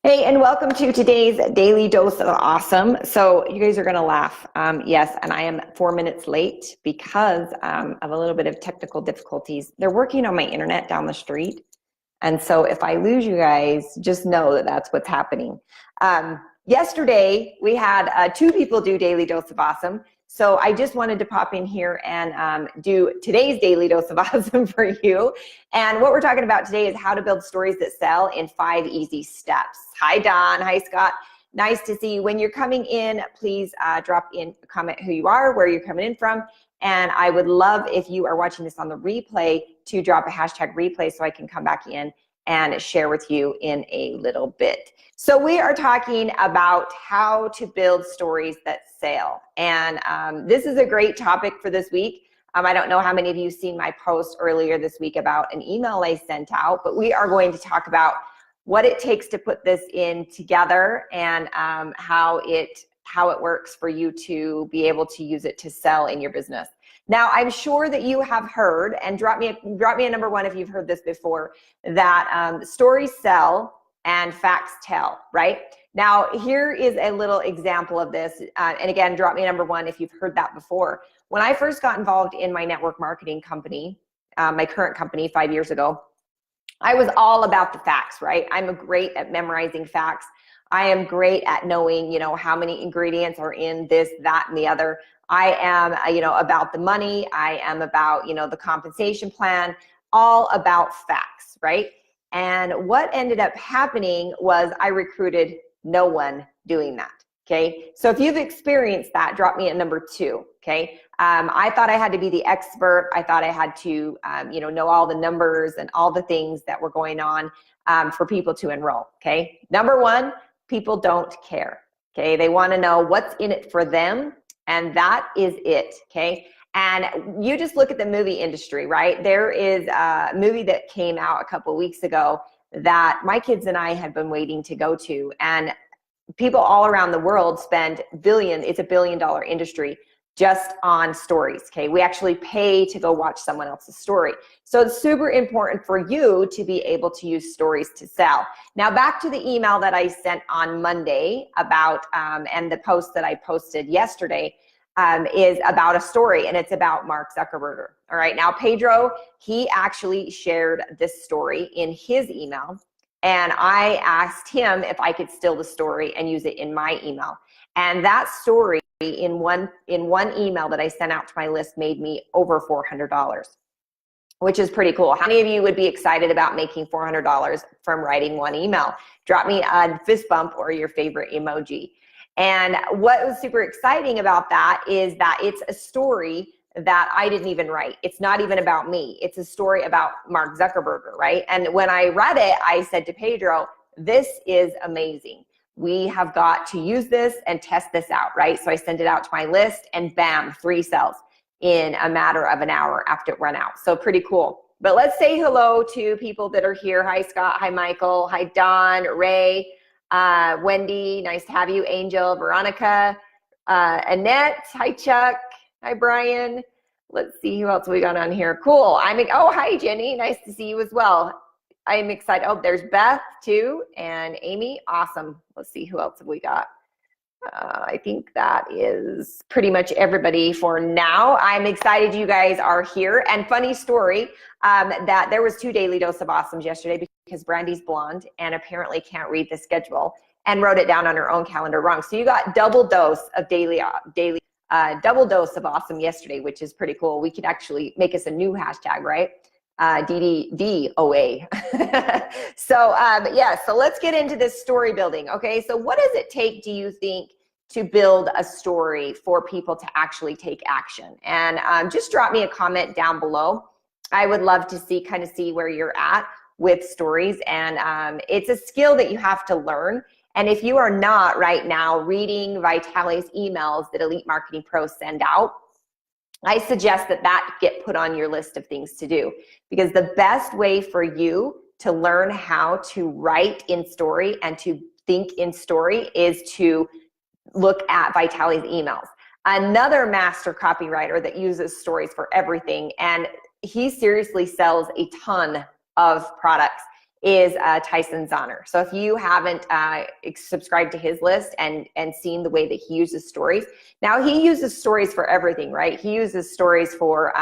Hey, and welcome to today's Daily Dose of Awesome. So you guys are going to laugh. Yes, and I am 4 minutes late because of a little bit of technical difficulties. They're working on my internet down the street. And so if I lose you guys, just know that that's what's happening. Yesterday, we had 2 people do Daily Dose of Awesome. So I just wanted to pop in here and do today's Daily Dose of Awesome for you. And what we're talking about today is how to build stories that sell in 5 easy steps. Hi, Don. Hi, Scott. Nice to see you. When you're coming in, please drop in a comment who you are, where you're coming in from. And I would love if you are watching this on the replay to drop a hashtag replay so I can come back in and share with you in a little bit. So we are talking about how to build stories that sell. And this is a great topic for this week. I don't know how many of you seen my post earlier this week about an email I sent out, but we are going to talk about what it takes to put this in together and how it works for you to be able to use it to sell in your business. Now, I'm sure that you have heard, and drop me a number 1 if you've heard this before, that stories sell and facts tell, right? Now, here is a little example of this. And again, drop me a number 1 if you've heard that before. When I first got involved in my network marketing company, my current company 5 years ago, I was all about the facts, right? I'm great at memorizing facts. I am great at knowing, how many ingredients are in this, that, and the other. I am, about the money. I am about, the compensation plan, all about facts, right? And what ended up happening was I recruited no one doing that, okay? So if you've experienced that, drop me a number 2, okay? I thought I had to be the expert. I thought I had to, know all the numbers and all the things that were going on for people to enroll, okay? Number 1, people don't care, okay? They want to know what's in it for them, and that is it, okay? And you just look at the movie industry, right? There is a movie that came out a couple of weeks ago that my kids and I had been waiting to go to, and people all around the world spend it's a $1 billion industry just on stories, okay? We actually pay to go watch someone else's story. So it's super important for you to be able to use stories to sell. Now back to the email that I sent on Monday about, and the post that I posted yesterday is about a story, and it's about Mark Zuckerberg. All right, now Pedro, he actually shared this story in his email, and I asked him if I could steal the story and use it in my email. And that story in one email that I sent out to my list made me over $400, which is pretty cool. How many of you would be excited about making $400 from writing one email? Drop me a fist bump or your favorite emoji. And what was super exciting about that is that it's a story that I didn't even write. It's not even about me. It's a story about Mark Zuckerberg, right? And when I read it, I said to Pedro, this is amazing. We have got to use this and test this out, right? So I sent it out to my list, and bam, 3 sales in a matter of an hour after it ran out. So pretty cool. But let's say hello to people that are here. Hi, Scott. Hi, Michael. Hi, Don, Ray, Wendy. Nice to have you. Angel, Veronica, Annette. Hi, Chuck. Hi, Brian. Let's see who else we got on here. Cool. Oh, hi, Jenny. Nice to see you as well. I'm excited. Oh, there's Beth too, and Amy. Awesome. Let's see who else have we got. I think that is pretty much everybody for now. I'm excited you guys are here. And funny story, that there was 2 Daily Dose of Awesomes yesterday because Brandy's blonde and apparently can't read the schedule and wrote it down on her own calendar wrong. So you got double dose of double dose of awesome yesterday, which is pretty cool. We could actually make us a new hashtag, right? DDOA. So let's get into this story building. Okay, so what does it take, do you think, to build a story for people to actually take action? And just drop me a comment down below. I would love to see where you're at with stories. And it's a skill that you have to learn. And if you are not right now reading Vitali's emails that Elite Marketing Pros send out, I suggest that get put on your list of things to do, because the best way for you to learn how to write in story and to think in story is to look at Vitali's emails. Another master copywriter that uses stories for everything, and he seriously sells a ton of products. is Tyson Zahner. So if you haven't subscribed to his list and seen the way that he uses stories, now he uses stories for everything, right? He uses stories for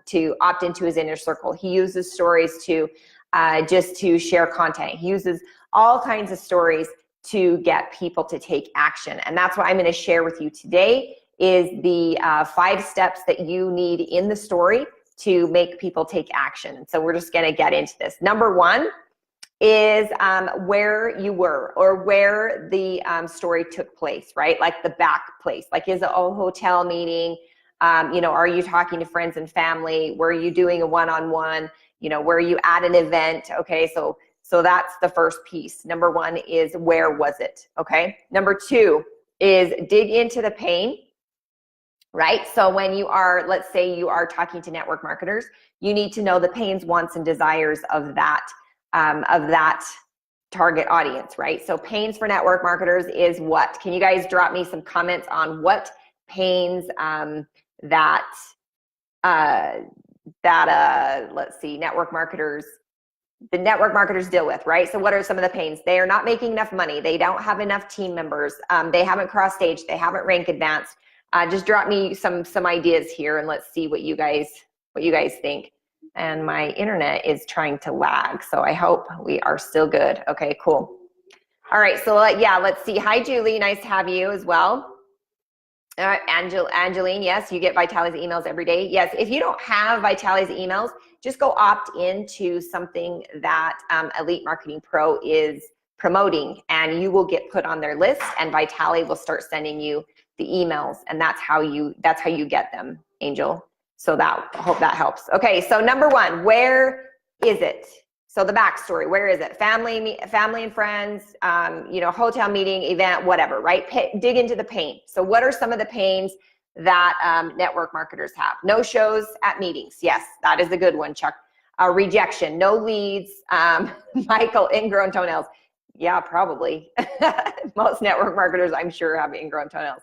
to opt into his inner circle. He uses stories to just to share content. He uses all kinds of stories to get people to take action. And that's what I'm going to share with you today is the 5 steps that you need in the story to make people take action. So we're just going to get into this. Number 1 is where you were or where the story took place, right? Like the back place, like is it a hotel meeting? You know, are you talking to friends and family? Were you doing a one-on-one? You know, were you at an event? Okay, so that's the first piece. Number 1 is where was it? Okay. Number 2 is dig into the pain, right? So when you are, let's say you are talking to network marketers, you need to know the pains, wants, and desires of that target audience, right? So pains for network marketers is what? Can you guys drop me some comments on what pains let's see, the network marketers deal with, right? So what are some of the pains? They are not making enough money. They don't have enough team members. They haven't crossed stage. They haven't rank advanced. Just drop me some ideas here and let's see what you guys think. And my internet is trying to lag, so I hope we are still good. Okay, cool. All right, so yeah, let's see. Hi, Julie. Nice to have you as well. All right, Angeline, yes, you get Vitali's emails every day. Yes, if you don't have Vitali's emails, just go opt into something that Elite Marketing Pro is promoting, and you will get put on their list, and Vitali will start sending you the emails, and that's how you get them, Angel. So I hope that helps. Okay, so number 1, where is it? So the backstory, where is it? Family and friends, you know, hotel meeting, event, whatever, right? Dig into the pain. So what are some of the pains that network marketers have? No shows at meetings. Yes, that is a good one, Chuck. Rejection, no leads. Michael, ingrown toenails. Yeah, probably. Most network marketers, I'm sure, have ingrown toenails.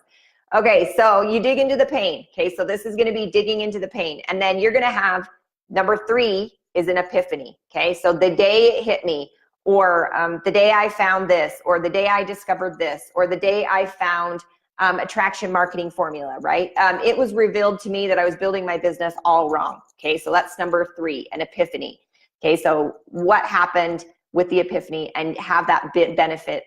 Okay, so you dig into the pain. Okay, so this is going to be digging into the pain. And then you're going to have number 3 is an epiphany. Okay, so the day it hit me, or the day I found this, or the day I discovered this, or the day I found Attraction Marketing Formula, right? It was revealed to me that I was building my business all wrong. Okay, so that's number 3, an epiphany. Okay, so what happened with the epiphany, and have that benefit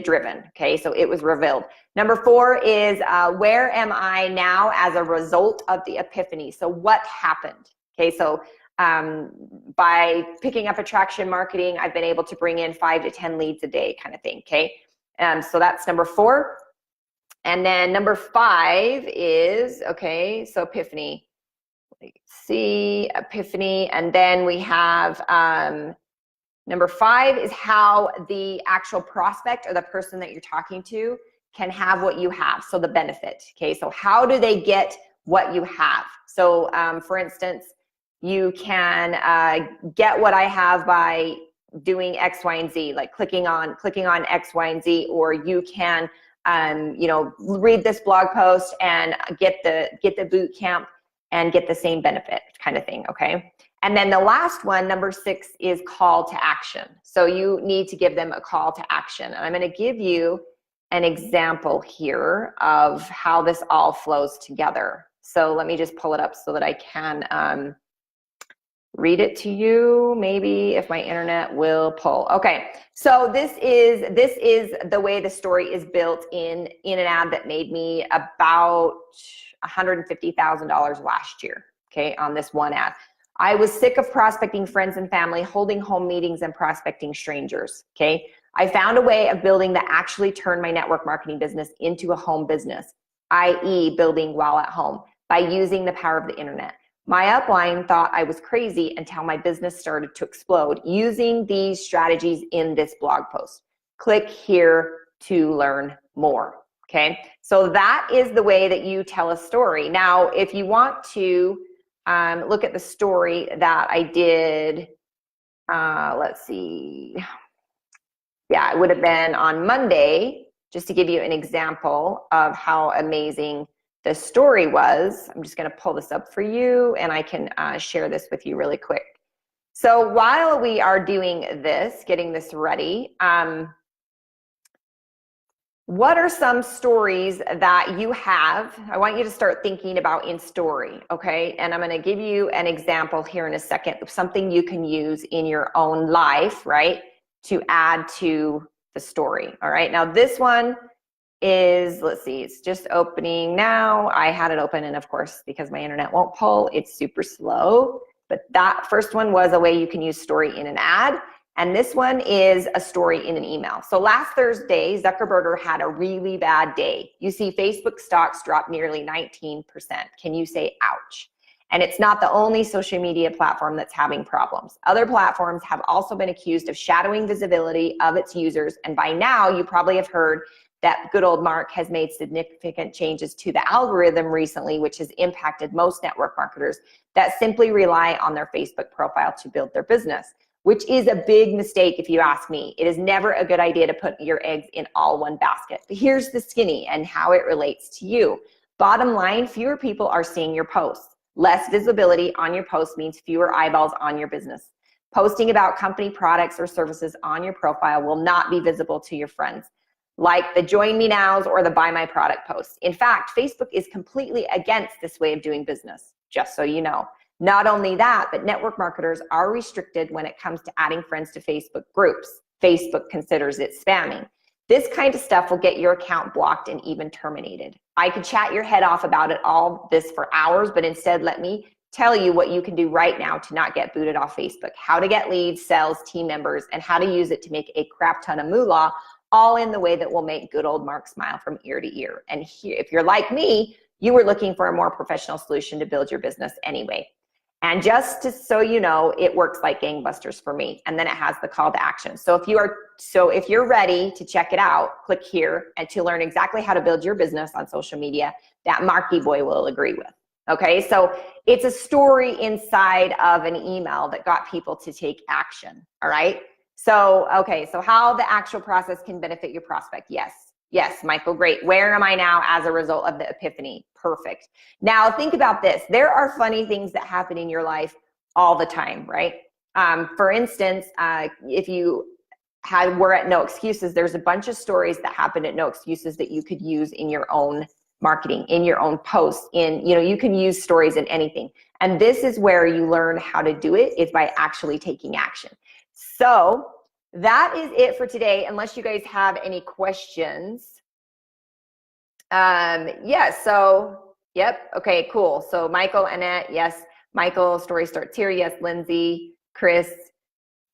driven. Okay, so it was revealed. Number 4 is where am I now as a result of the epiphany? So what happened? Okay, so by picking up attraction marketing, I've been able to bring in 5 to 10 leads a day, kind of thing. Okay, so that's number 4. And then number 5 is, okay, so epiphany. Let's see, epiphany, and then we have number 5 is how the actual prospect or the person that you're talking to can have what you have, so the benefit. Okay, so how do they get what you have? So for instance, you can get what I have by doing X, Y, and Z, like clicking on X, Y, and Z, or you can you know, read this blog post and get the boot camp and get the same benefit, kind of thing. Okay. And then the last one, number 6, is call to action. So you need to give them a call to action. And I'm going to give you an example here of how this all flows together. So let me just pull it up so that I can read it to you, maybe, if my internet will pull. Okay, so this is the way the story is built in an ad that made me about $150,000 last year, okay, on this one ad. I was sick of prospecting friends and family, holding home meetings, and prospecting strangers, okay? I found a way of building that actually turned my network marketing business into a home business, i.e. building while at home by using the power of the internet. My upline thought I was crazy until my business started to explode using these strategies in this blog post. Click here to learn more, okay? So that is the way that you tell a story. Now, if you want to look at the story that I did, let's see. Yeah, it would have been on Monday, just to give you an example of how amazing the story was. I'm just going to pull this up for you, and I can share this with you really quick. So while we are doing this, getting this ready, what are some stories that you have? I want you to start thinking about in story, okay? And I'm going to give you an example here in a second of something you can use in your own life, right, to add to the story, all right? Now this one is, let's see, it's just opening now. I had it open, and of course, because my internet won't pull, it's super slow. But that first one was a way you can use story in an ad. And this one is a story in an email. So last Thursday, Zuckerberg had a really bad day. You see Facebook stocks dropped nearly 19%. Can you say ouch? And it's not the only social media platform that's having problems. Other platforms have also been accused of shadowing visibility of its users. And by now, you probably have heard that good old Mark has made significant changes to the algorithm recently, which has impacted most network marketers that simply rely on their Facebook profile to build their business, which is a big mistake if you ask me. It is never a good idea to put your eggs in all one basket. But here's the skinny and how it relates to you. Bottom line, fewer people are seeing your posts. Less visibility on your post means fewer eyeballs on your business. Posting about company products or services on your profile will not be visible to your friends, like the join me nows or the buy my product posts. In fact, Facebook is completely against this way of doing business, just so you know. Not only that, but network marketers are restricted when it comes to adding friends to Facebook groups. Facebook considers it spamming. This kind of stuff will get your account blocked and even terminated. I could chat your head off about it all this for hours, but instead let me tell you what you can do right now to not get booted off Facebook, how to get leads, sales, team members, and how to use it to make a crap ton of moolah, all in the way that will make good old Mark smile from ear to ear. And here, if you're like me, you were looking for a more professional solution to build your business anyway. And just so you know, it works like gangbusters for me. And then it has the call to action. So if you're ready to check it out, click here and to learn exactly how to build your business on social media that Marky Boy will agree with. Okay, so it's a story inside of an email that got people to take action. All right. So, okay, so how the actual process can benefit your prospect. Yes, Michael, great. Where am I now as a result of the epiphany? Perfect. Now think about this. There are funny things that happen in your life all the time, right? For instance, if you were at No Excuses, there's a bunch of stories that happened at No Excuses that you could use in your own marketing, in your own posts, you can use stories in anything. And this is where you learn how to do it, is by actually taking action. So that is it for today, unless you guys have any questions. Yep, okay, cool. So Michael, Annette, yes. Michael, story starts here, yes. Lindsay, Chris,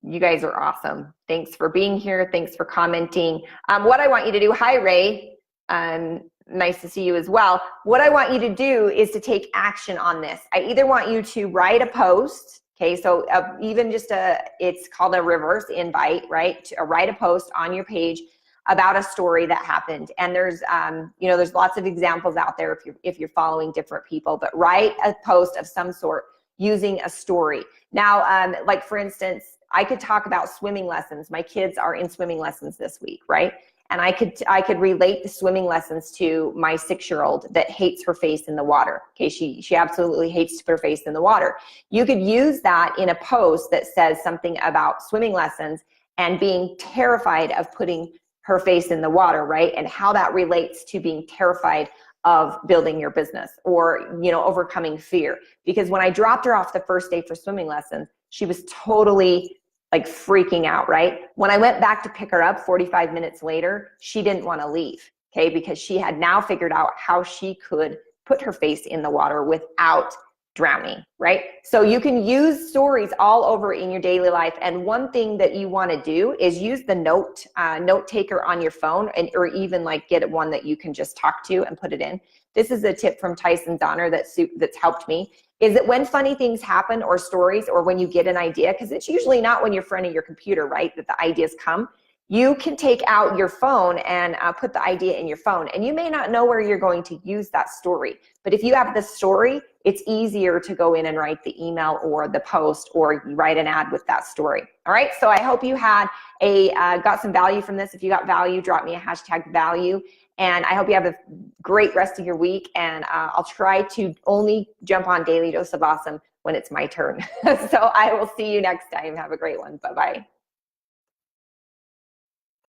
you guys are awesome. Thanks for being here. Thanks for commenting. What I want you to do, hi Ray, nice to see you as well. What I want you to do is to take action on this. I either want you to write a post. Okay, so even just it's called a reverse invite, right? To write a post on your page about a story that happened. And there's, there's lots of examples out there if you're following different people, but write a post of some sort using a story. Now, like for instance, I could talk about swimming lessons. My kids are in swimming lessons this week, right? And I could relate the swimming lessons to my 6-year-old that hates her face in the water. Okay, she absolutely hates her face in the water. You could use that in a post that says something about swimming lessons and being terrified of putting her face in the water, right? And how that relates to being terrified of building your business or, overcoming fear. Because when I dropped her off the first day for swimming lessons, she was totally like freaking out, right? When I went back to pick her up 45 minutes later, she didn't want to leave, okay? Because she had now figured out how she could put her face in the water without drowning, right? So you can use stories all over in your daily life. And one thing that you want to do is use the note taker on your phone, or even like get one that you can just talk to and put it in. This is a tip from Tyson Donner that's helped me. Is that when funny things happen or stories, or when you get an idea, because it's usually not when you're in front of your computer, right, that the ideas come, you can take out your phone and put the idea in your phone. And you may not know where you're going to use that story. But if you have the story, it's easier to go in and write the email or the post or write an ad with that story. All right, so I hope you had got some value from this. If you got value, drop me a hashtag value. And I hope you have a great rest of your week. And I'll try to only jump on Daily Dose of Awesome when it's my turn. So I will see you next time. Have a great one. Bye-bye.